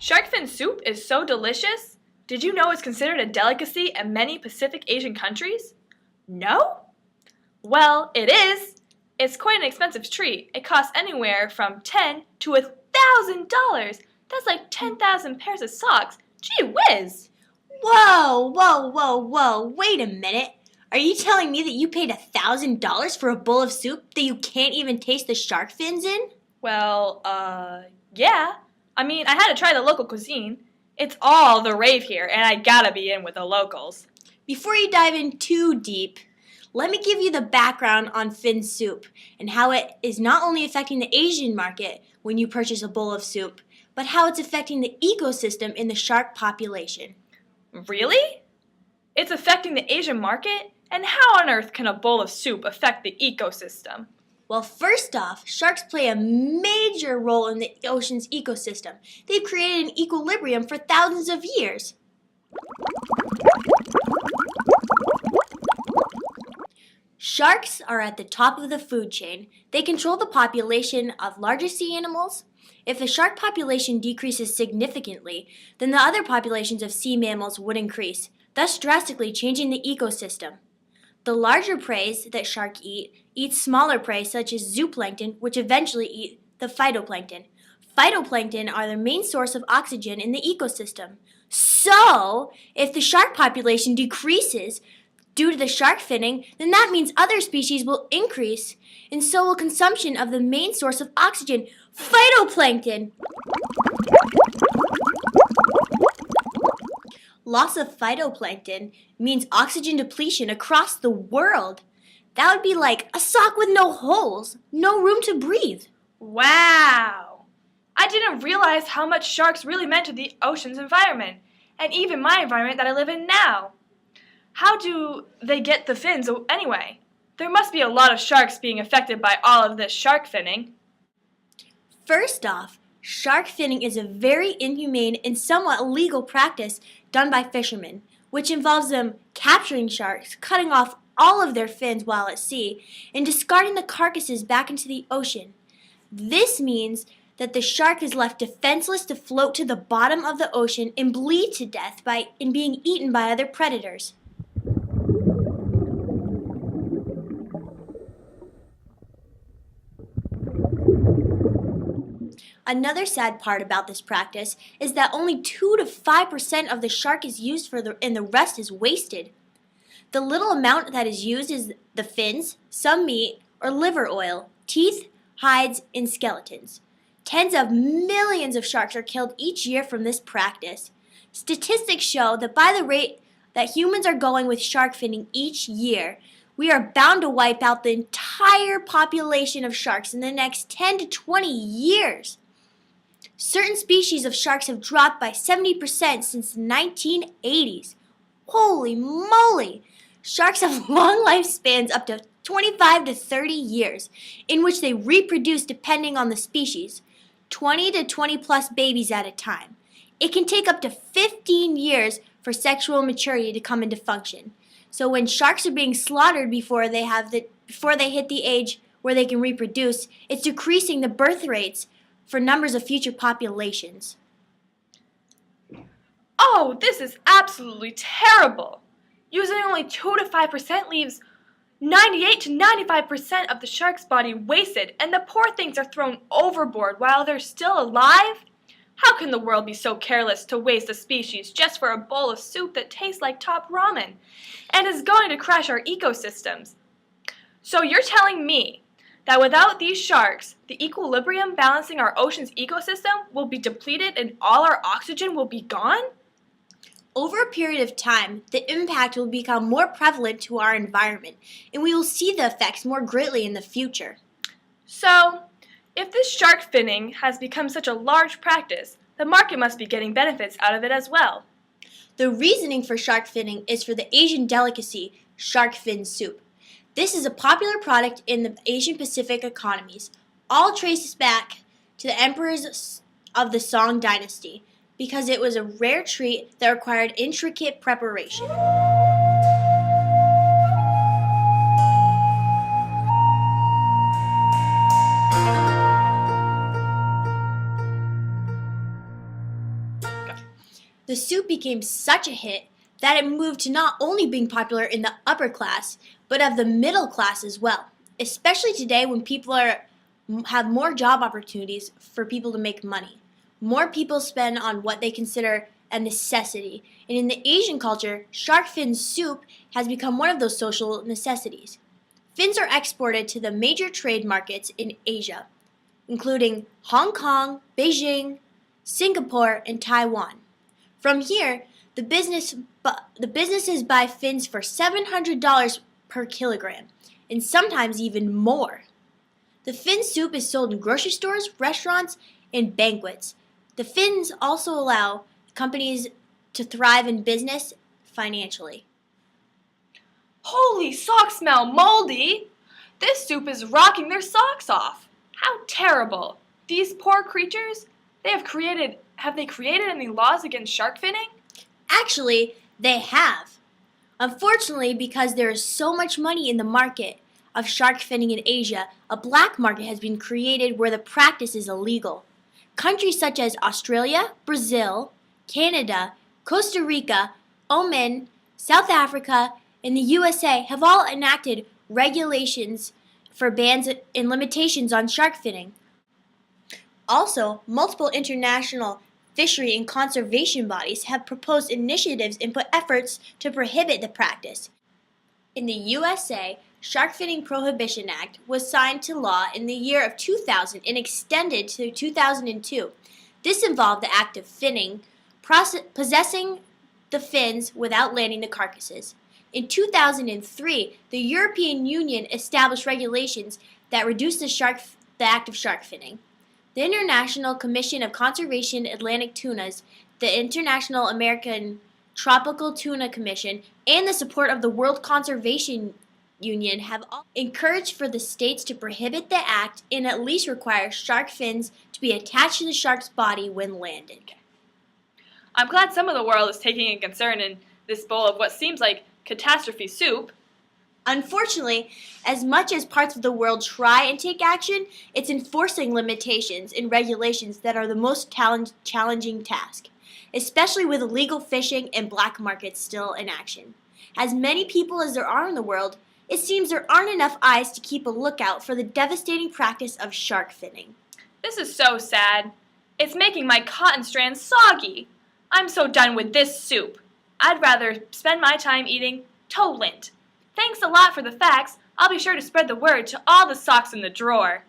Shark fin soup is so delicious. Did you know it's considered a delicacy in many Pacific Asian countries? No? Well, it is. It's quite an expensive treat. It costs anywhere from $10 to $1,000. That's like 10,000 pairs of socks. Gee whiz! Whoa, wait a minute. Are you telling me that you paid $1,000 for a bowl of soup that you can't even taste the shark fins in? Well, yeah. I mean, I had to try the local cuisine. It's all the rave here, and I gotta be in with the locals. Before you dive in too deep, let me give you the background on fin soup and how it is not only affecting the Asian market when you purchase a bowl of soup, but how it's affecting the ecosystem in the shark population. Really? It's affecting the Asian market? And how on earth can a bowl of soup affect the ecosystem? Well, first off, sharks play a major role in the ocean's ecosystem. They've created an equilibrium for thousands of years. Sharks are at the top of the food chain. They control the population of larger sea animals. If the shark population decreases significantly, then the other populations of sea mammals would increase, thus drastically changing the ecosystem. The larger prey that sharks eat smaller prey such as zooplankton, which eventually eat the phytoplankton. Phytoplankton are the main source of oxygen in the ecosystem. So, if the shark population decreases due to the shark finning, then that means other species will increase, and so will consumption of the main source of oxygen, phytoplankton. Loss of phytoplankton means oxygen depletion across the world. That would be like a sock with no holes, no room to breathe. Wow! I didn't realize how much sharks really meant to the ocean's environment, and even my environment that I live in now. How do they get the fins anyway? There must be a lot of sharks being affected by all of this shark finning. First off, shark finning is a very inhumane and somewhat illegal practice done by fishermen, which involves them capturing sharks, cutting off all of their fins while at sea, and discarding the carcasses back into the ocean. This means that the shark is left defenseless to float to the bottom of the ocean and bleed to death in being eaten by other predators. Another sad part about this practice is that only 2 to 5% of the shark is used and the rest is wasted. The little amount that is used is the fins, some meat, or liver oil, teeth, hides, and skeletons. Tens of millions of sharks are killed each year from this practice. Statistics show that by the rate that humans are going with shark finning each year, we are bound to wipe out the entire population of sharks in the next 10 to 20 years. Certain species of sharks have dropped by 70% since the 1980s. Holy moly! Sharks have long lifespans up to 25 to 30 years, in which they reproduce depending on the species, 20 to 20 plus babies at a time. It can take up to 15 years for sexual maturity to come into function. So when sharks are being slaughtered before they hit the age where they can reproduce, it's decreasing the birth rates for numbers of future populations. Oh, this is absolutely terrible! Using only 2 to 5% leaves 98 to 95% of the shark's body wasted, and the poor things are thrown overboard while they're still alive? How can the world be so careless to waste a species just for a bowl of soup that tastes like top ramen and is going to crash our ecosystems? So you're telling me that without these sharks, the equilibrium balancing our ocean's ecosystem will be depleted and all our oxygen will be gone? Over a period of time, the impact will become more prevalent to our environment, and we will see the effects more greatly in the future. So, if this shark finning has become such a large practice, the market must be getting benefits out of it as well. The reasoning for shark finning is for the Asian delicacy, shark fin soup. This is a popular product in the Asian Pacific economies. All traces back to the emperors of the Song dynasty, because it was a rare treat that required intricate preparation. soup became such a hit that it moved to not only being popular in the upper class, but of the middle class as well, especially today when have more job opportunities for people to make money. More people spend on what they consider a necessity, and in the Asian culture, shark fin soup has become one of those social necessities. Fins are exported to the major trade markets in Asia, including Hong Kong, Beijing, Singapore, and Taiwan. From here, the businesses buy fins for $700 per kilogram, and sometimes even more. The fin soup is sold in grocery stores, restaurants, and banquets. The fins also allow companies to thrive in business financially. Holy socks smell moldy! This soup is rocking their socks off. How terrible! These poor creatures, have they created any laws against shark finning? Actually, they have. Unfortunately, because there is so much money in the market of shark finning in Asia, a black market has been created where the practice is illegal. Countries such as Australia, Brazil, Canada, Costa Rica, Oman, South Africa, and the USA have all enacted regulations for bans and limitations on shark finning. Also, multiple international fishery and conservation bodies have proposed initiatives and put efforts to prohibit the practice. In the USA, Shark Finning Prohibition Act was signed to law in the year of 2000 and extended to 2002. This involved the act of finning, possessing the fins without landing the carcasses. In 2003, the European Union established regulations that reduced the act of shark finning. The International Commission of Conservation Atlantic Tunas, the International American Tropical Tuna Commission, and the support of the World Conservation Union have all encouraged for the states to prohibit the act and at least require shark fins to be attached to the shark's body when landed. I'm glad some of the world is taking a concern in this bowl of what seems like catastrophe soup. Unfortunately, as much as parts of the world try and take action, it's enforcing limitations and regulations that are the most challenging task, especially with illegal fishing and black markets still in action. As many people as there are in the world, it seems there aren't enough eyes to keep a lookout for the devastating practice of shark finning. This is so sad. It's making my cotton strands soggy. I'm so done with this soup. I'd rather spend my time eating toe lint. Thanks a lot for the facts. I'll be sure to spread the word to all the socks in the drawer.